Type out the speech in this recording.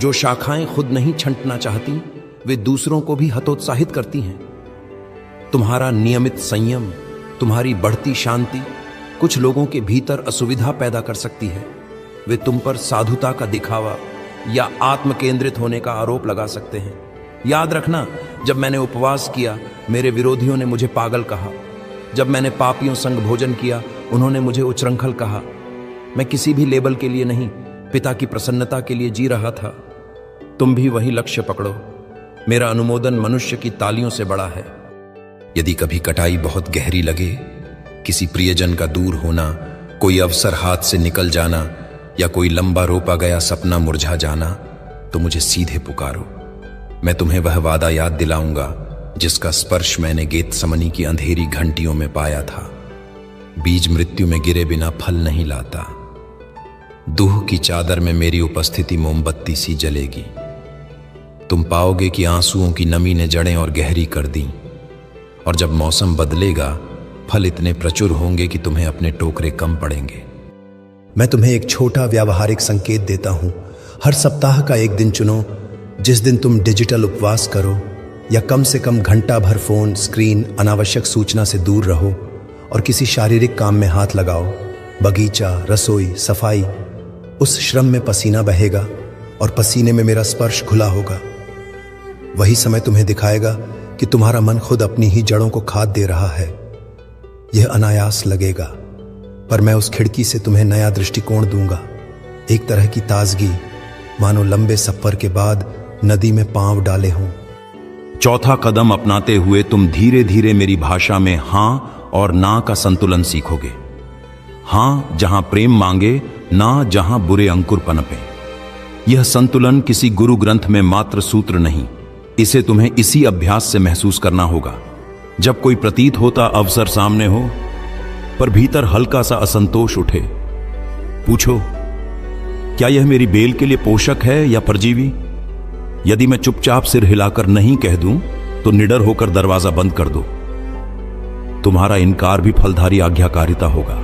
जो शाखाएं खुद नहीं छंटना चाहती वे दूसरों को भी हतोत्साहित करती हैं। तुम्हारा नियमित संयम, तुम्हारी बढ़ती शांति कुछ लोगों के भीतर असुविधा पैदा कर सकती है। वे तुम पर साधुता का दिखावा या आत्म केंद्रित होने का आरोप लगा सकते हैं। याद रखना, जब मैंने उपवास किया मेरे विरोधियों ने मुझे पागल कहा। जब मैंने पापियों संग भोजन किया उन्होंने मुझे उच्चृंखल कहा। मैं किसी भी लेबल के लिए नहीं, पिता की प्रसन्नता के लिए जी रहा था। तुम भी वही लक्ष्य पकड़ो। मेरा अनुमोदन मनुष्य की तालियों से बड़ा है। यदि कभी कटाई बहुत गहरी लगे, किसी प्रियजन का दूर होना, कोई अवसर हाथ से निकल जाना या कोई लंबा रोपा गया सपना मुरझा जाना, तो मुझे सीधे पुकारो। मैं तुम्हें वह वादा याद दिलाऊंगा जिसका स्पर्श मैंने गेतसमनी की अंधेरी घंटियों में पाया था। बीज मृत्यु में गिरे बिना फल नहीं लाता। दूह की चादर में मेरी उपस्थिति मोमबत्ती सी जलेगी। तुम पाओगे कि आंसुओं की नमी ने जड़ें और गहरी कर दी, और जब मौसम बदलेगा फल इतने प्रचुर होंगे कि तुम्हें अपने टोकरे कम पड़ेंगे। मैं तुम्हें एक छोटा व्यावहारिक संकेत देता हूं। हर सप्ताह का एक दिन चुनो जिस दिन तुम डिजिटल उपवास करो या कम से कम घंटा भर फोन, स्क्रीन, अनावश्यक सूचना से दूर रहो और किसी शारीरिक काम में हाथ लगाओ। बगीचा, रसोई, सफाई, उस श्रम में पसीना बहेगा और पसीने में मेरा स्पर्श घुला होगा। वही समय तुम्हें दिखाएगा कि तुम्हारा मन खुद अपनी ही जड़ों को खाद दे रहा है। यह अनायास लगेगा, पर मैं उस खिड़की से तुम्हें नया दृष्टिकोण दूंगा। एक तरह की ताजगी, मानो लंबे सफर के बाद नदी में पांव डाले हों। चौथा कदम अपनाते हुए तुम धीरे धीरे मेरी भाषा में हां और ना का संतुलन सीखोगे। हां जहां प्रेम मांगे, ना जहां बुरे अंकुर पनपे। यह संतुलन किसी गुरु ग्रंथ में मात्र सूत्र नहीं, इसे तुम्हें इसी अभ्यास से महसूस करना होगा। जब कोई प्रतीत होता अवसर सामने हो पर भीतर हल्का सा असंतोष उठे, पूछो, क्या यह मेरी बेल के लिए पोषक है या परजीवी? यदि मैं चुपचाप सिर हिलाकर नहीं कह दूं तो निडर होकर दरवाजा बंद कर दो। तुम्हारा इनकार भी फलधारी आज्ञाकारिता होगा।